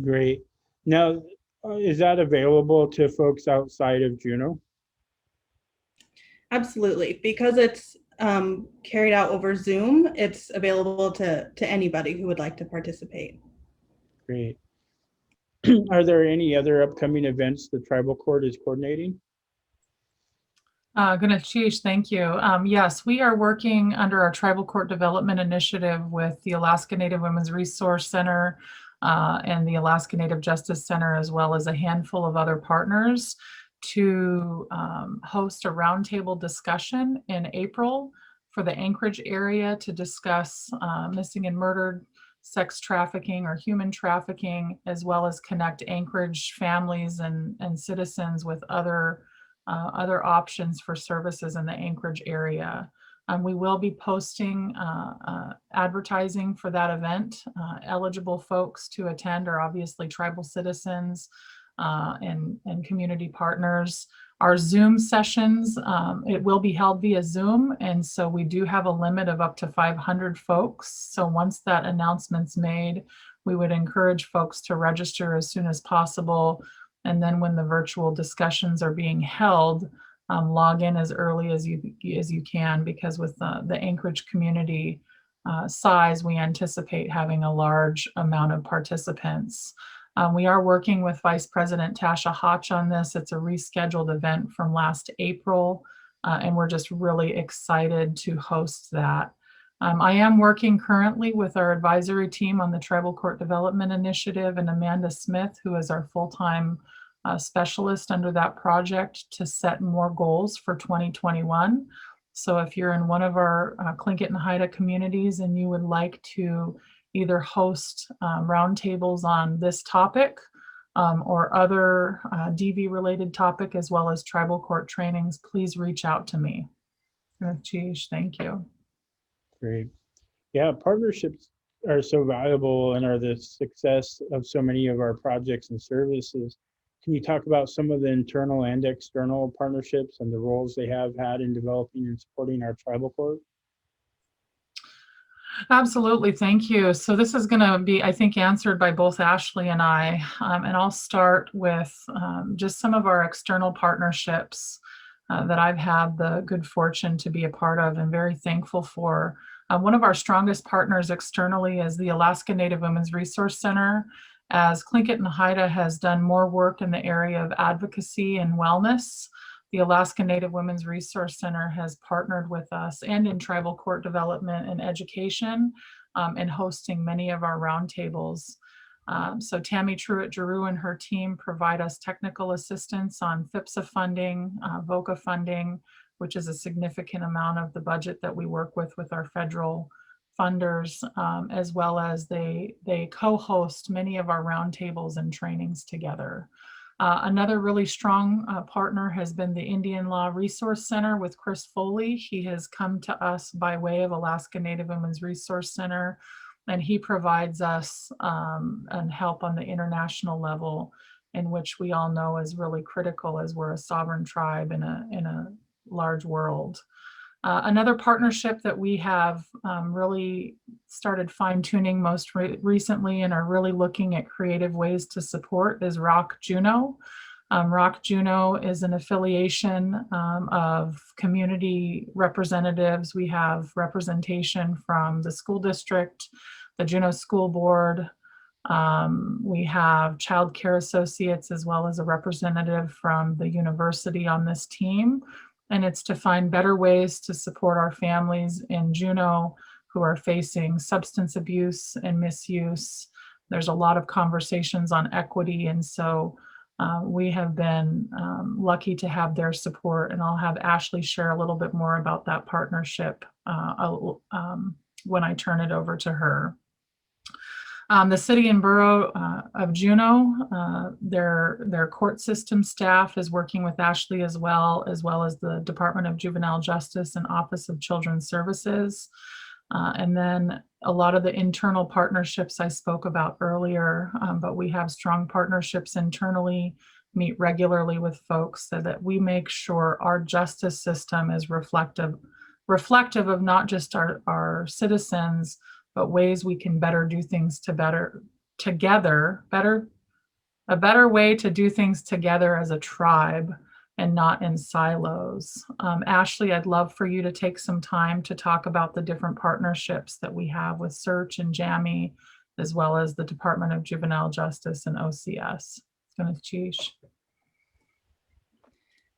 Great. Now, is that available to folks outside of Juneau? Absolutely. Because it's carried out over Zoom, it's available to anybody who would like to participate. Great. Are there any other upcoming events the Tribal Court is coordinating? Ganesh, thank you. Yes, we are working under our Tribal Court Development Initiative with the Alaska Native Women's Resource Center and the Alaska Native Justice Center, as well as a handful of other partners, to host a roundtable discussion in April for the Anchorage area to discuss missing and murdered, sex trafficking or human trafficking, as well as connect Anchorage families and citizens with other options for services in the Anchorage area. We will be posting advertising for that event. Eligible folks to attend are obviously tribal citizens and community partners. Our Zoom sessions, it will be held via Zoom, and so we do have a limit of up to 500 folks. So once that announcement's made, we would encourage folks to register as soon as possible. And then when the virtual discussions are being held, log in as early as you can, because with the Anchorage community size, we anticipate having a large amount of participants. We are working with Vice President Tasha Hotch on this. It's a rescheduled event from last April, and we're just really excited to host that. I am working currently with our advisory team on the Tribal Court Development Initiative, and Amanda Smith, who is our full-time specialist under that project, to set more goals for 2021. So if you're in one of our Tlingit and Haida communities and you would like to either host roundtables on this topic or other DV related topic, as well as tribal court trainings, please reach out to me. Chish, thank you. Great. Yeah, partnerships are so valuable and are the success of so many of our projects and services. Can you talk about some of the internal and external partnerships and the roles they have had in developing and supporting our tribal court? Absolutely, thank you. So this is going to be, I think, answered by both Ashley and I, and I'll start with just some of our external partnerships that I've had the good fortune to be a part of and very thankful for. One of our strongest partners externally is the Alaska Native Women's Resource Center, as Tlingit and Haida has done more work in the area of advocacy and wellness. The Alaska Native Women's Resource Center has partnered with us and in tribal court development and education and hosting many of our roundtables. So Tammy Truitt-Giroux and her team provide us technical assistance on FIPSA funding, VOCA funding, which is a significant amount of the budget that we work with our federal funders, as well as they co-host many of our roundtables and trainings together. Another really strong partner has been the Indian Law Resource Center with Chris Foley. He has come to us by way of Alaska Native Women's Resource Center, and he provides us and help on the international level, in which we all know is really critical as we're a sovereign tribe in a large world. Another partnership that we have really started fine-tuning most recently and are really looking at creative ways to support is Rock Juneau. Rock Juneau is an affiliation of community representatives. We have representation from the school district, the Juneau School Board. We have Child Care Associates, as well as a representative from the university on this team. And it's to find better ways to support our families in Juneau who are facing substance abuse and misuse. There's a lot of conversations on equity, and so we have been lucky to have their support, and I'll have Ashley share a little bit more about that partnership when I turn it over to her. The city and borough of Juneau, their court system staff is working with Ashley as well as the Department of Juvenile Justice and Office of Children's Services. And then a lot of the internal partnerships I spoke about earlier, but we have strong partnerships internally, meet regularly with folks so that we make sure our justice system is reflective of not just our citizens, but ways we can better do things together, a better way to do things together as a tribe and not in silos. Ashley, I'd love for you to take some time to talk about the different partnerships that we have with Search and JAMI, as well as the Department of Juvenile Justice and OCS.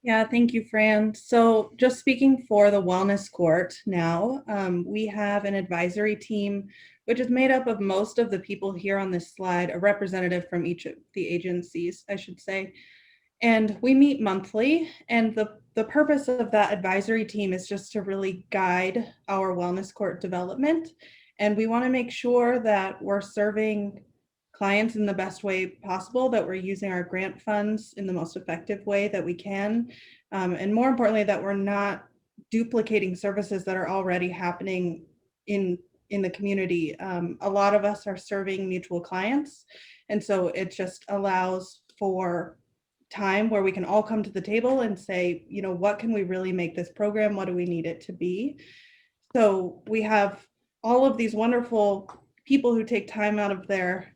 Yeah, thank you, Fran. So just speaking for the Wellness Court now, we have an advisory team, which is made up of most of the people here on this slide, a representative from each of the agencies, I should say. And we meet monthly, and the purpose of that advisory team is just to really guide our Wellness Court development. And we want to make sure that we're serving clients in the best way possible, that we're using our grant funds in the most effective way that we can. And more importantly, that we're not duplicating services that are already happening in the community. A lot of us are serving mutual clients. And so it just allows for time where we can all come to the table and say, you know, what can we really make this program? What do we need it to be? So we have all of these wonderful people who take time out of their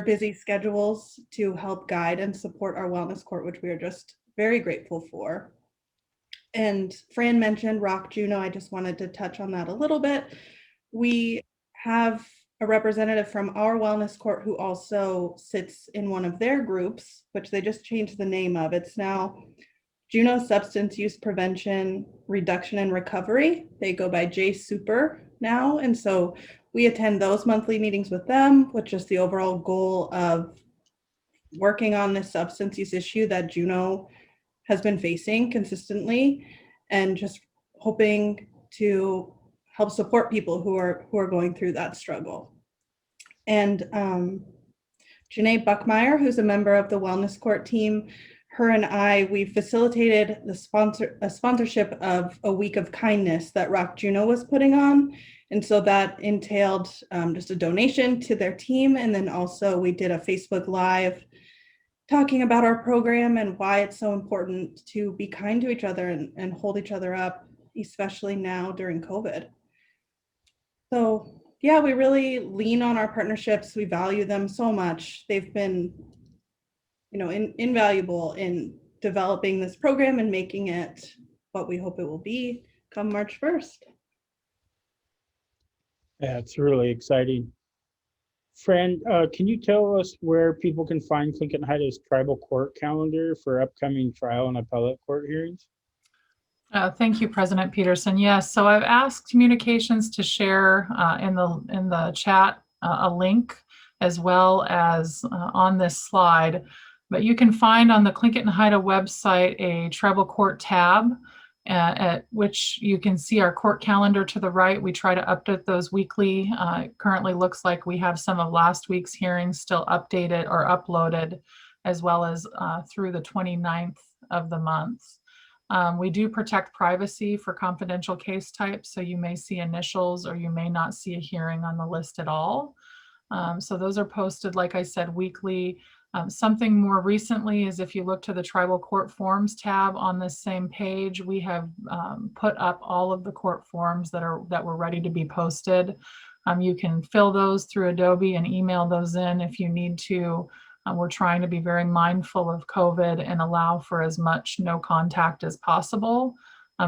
busy schedules to help guide and support our Wellness Court, which we are just very grateful for. And Fran mentioned Rock Juneau. I just wanted to touch on that a little bit. We have a representative from our Wellness Court who also sits in one of their groups, which they just changed the name of. It's now Juneau Substance Use Prevention, Reduction, and Recovery. They go by J Super now. And so we attend those monthly meetings with them, with just the overall goal of working on this substance use issue that Juneau has been facing consistently, and just hoping to help support people who are going through that struggle. And Janae Buckmeyer, who's a member of the Wellness Court team, her and I, we facilitated a sponsorship of a week of kindness that Rock Juneau was putting on. And so that entailed just a donation to their team. And then also we did a Facebook Live talking about our program and why it's so important to be kind to each other and hold each other up, especially now during COVID. So yeah, we really lean on our partnerships. We value them so much. They've been, you know, invaluable in developing this program and making it what we hope it will be come March 1st. Yeah, it's really exciting. Fran, can you tell us where people can find Tlingit Haida's tribal court calendar for upcoming trial and appellate court hearings? Thank you, President Peterson. Yes, so I've asked communications to share in the chat a link, as well as on this slide. But you can find on the Tlingit Haida website a tribal court tab, at which you can see our court calendar to the right. We try to update those weekly. It currently looks like we have some of last week's hearings still updated or uploaded, as well as through the 29th of the month. We do protect privacy for confidential case types, so you may see initials or you may not see a hearing on the list at all. So those are posted, like I said, weekly. Something more recently is if you look to the Tribal Court Forms tab on this same page, we have put up all of the court forms that were ready to be posted. You can fill those through Adobe and email those in if you need to. We're trying to be very mindful of COVID and allow for as much no contact as possible.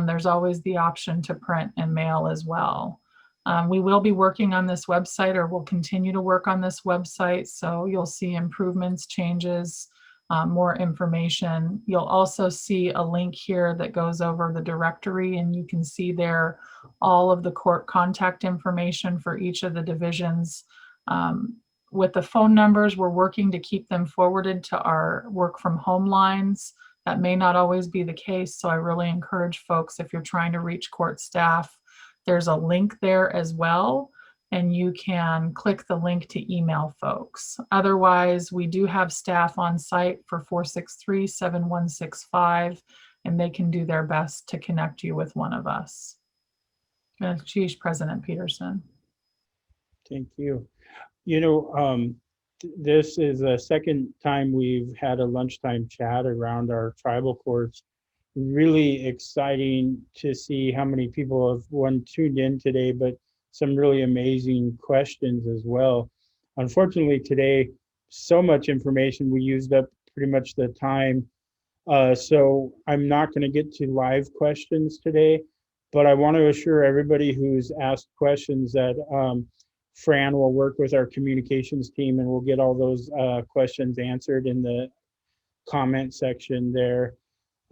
There's always the option to print and mail as well. We will be working on this website, or will continue to work on this website, so you'll see improvements, changes, more information. You'll also see a link here that goes over the directory, and you can see there all of the court contact information for each of the divisions. With the phone numbers, we're working to keep them forwarded to our work from home lines. That may not always be the case, so I really encourage folks, if you're trying to reach court staff, there's a link there as well. and you can click the link to email folks. Otherwise, we do have staff on site for 463-7165, and they can do their best to connect you with one of us. Chief President Peterson. Thank you. You know, this is the second time we've had a lunchtime chat around our tribal courts. Really exciting to see how many people have tuned in today, but some really amazing questions as well. Unfortunately, today, so much information, we used up pretty much the time. So I'm not going to get to live questions today, but I want to assure everybody who's asked questions that Fran will work with our communications team and we'll get all those questions answered in the comment section there.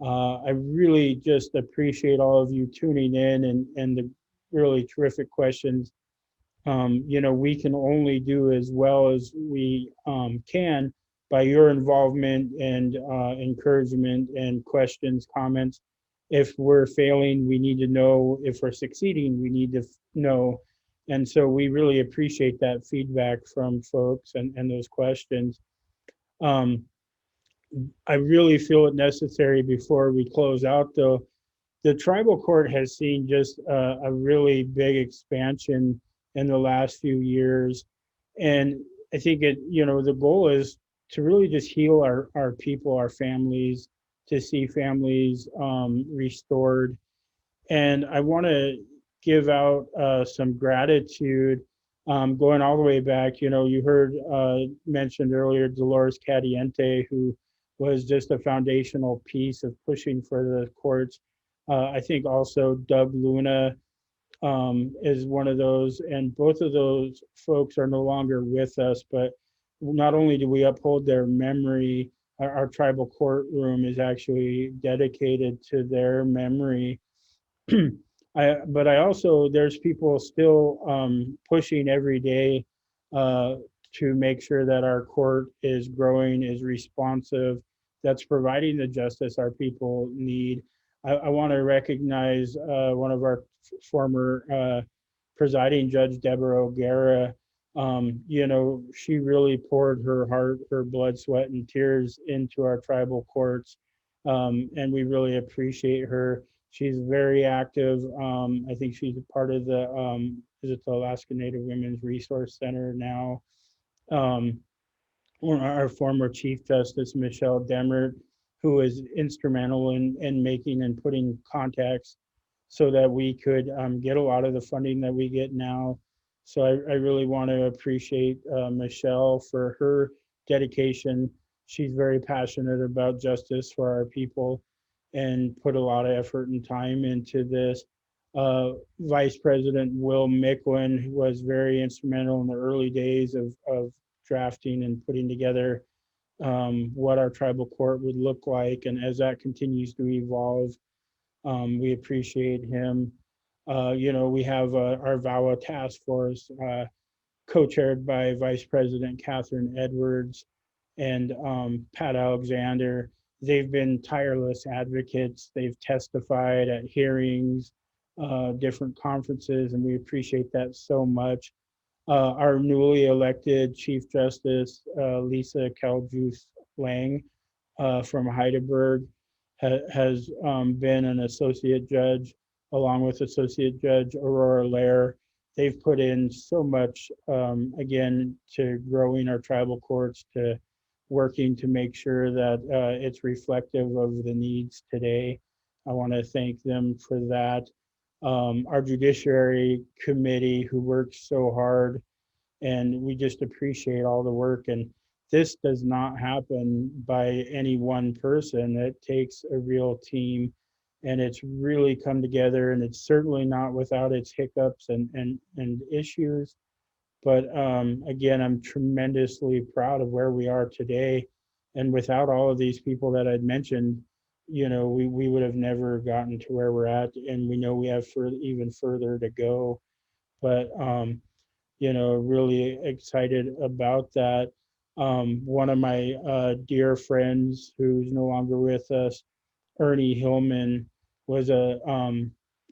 I really just appreciate all of you tuning in and the really terrific questions. You know, we can only do as well as we can by your involvement and encouragement and questions, comments. If we're failing, we need to know. If we're succeeding, we need to know. And so we really appreciate that feedback from folks and those questions. I really feel it necessary before we close out, though. The tribal court has seen just a really big expansion in the last few years. And I think you know, the goal is to really just heal our people, our families, to see families restored. And I want to give out some gratitude going all the way back. You know, you heard mentioned earlier Dolores Cadiente, who was just a foundational piece of pushing for the courts. I think also Doug Luna is one of those, and both of those folks are no longer with us, but not only do we uphold their memory, our tribal courtroom is actually dedicated to their memory. But I also, there's people still pushing every day to make sure that our court is growing, is responsive, that's providing the justice our people need. I want to recognize one of our former presiding judge, Deborah Oguera. You know, she really poured her heart, her blood, sweat, and tears into our tribal courts, and we really appreciate her. She's very active. I think she's a part of the is it the Alaska Native Women's Resource Center now. Our former Chief Justice Michelle Demert, who was instrumental in making and putting contacts so that we could get a lot of the funding that we get now. So I really want to appreciate Michelle for her dedication. She's very passionate about justice for our people and put a lot of effort and time into this. Vice President Will Micklin was very instrumental in the early days of drafting and putting together what our tribal court would look like. And as that continues to evolve, we appreciate him. You know, we have our Vawa task force co-chaired by Vice President Catherine Edwards and Pat Alexander. They've been tireless advocates. They've testified at hearings, different conferences, and we appreciate that so much. Our newly elected Chief Justice, Lisa Kaljus Lang from Heidelberg, has been an associate judge, along with Associate Judge Aurora Lair. They've put in so much, again, to growing our tribal courts, to working to make sure that it's reflective of the needs today. I want to thank them for that. Our Judiciary Committee, who works so hard, and we just appreciate all the work. And this does not happen by any one person. It takes a real team, and it's really come together, and it's certainly not without its hiccups and issues. But again, I'm tremendously proud of where we are today. And without all of these people that I'd mentioned, you know, we would have never gotten to where we're at. And we know we have even further to go. But, you know, really excited about that. One of my dear friends who's no longer with us, Ernie Hillman, was a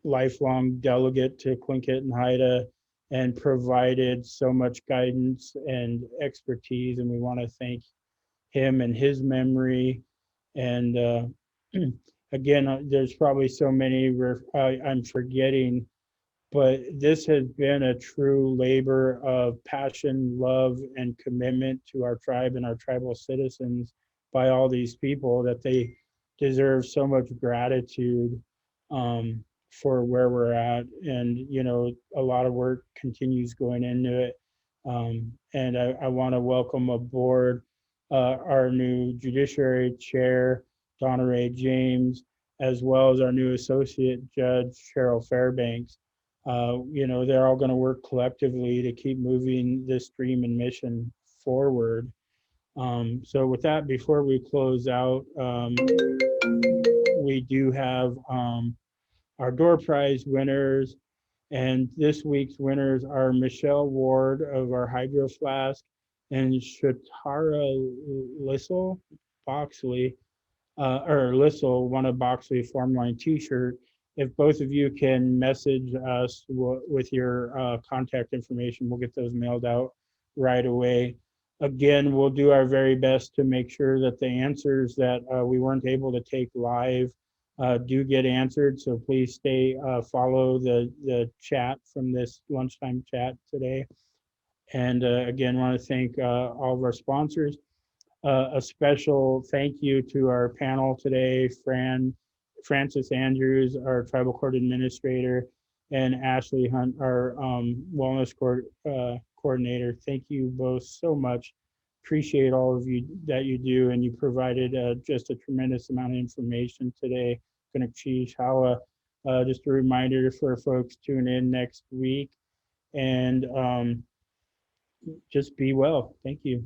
lifelong delegate to Tlingit Haida. and provided so much guidance and expertise. And we want to thank him and his memory. And again, there's probably so many I'm forgetting, but this has been a true labor of passion, love, and commitment to our tribe and our tribal citizens by all these people that they deserve so much gratitude for where we're at. And, you know, a lot of work continues going into it. And I want to welcome aboard our new Judiciary Chair, Donna Ray James, as well as our new Associate Judge, Cheryl Fairbanks. You know, they're all going to work collectively to keep moving this dream and mission forward. So with that, before we close out, we do have our door prize winners. And this week's winners are Michelle Ward of our Hydro Flask and Shatara Boxley, one of Boxley Farm Line t-shirt. If both of you can message us with your contact information, we'll get those mailed out right away. Again, we'll do our very best to make sure that the answers that we weren't able to take live do get answered. So please follow the chat from this lunchtime chat today. And again, want to thank all of our sponsors. A special thank you to our panel today, Francis Andrews, our tribal court administrator, and Ashley Hunt, our wellness court coordinator. Thank you both so much. Appreciate all of you that you do, and you provided just a tremendous amount of information today. Kanak Hawa. Just a reminder for folks, tune in next week, and just be well. Thank you.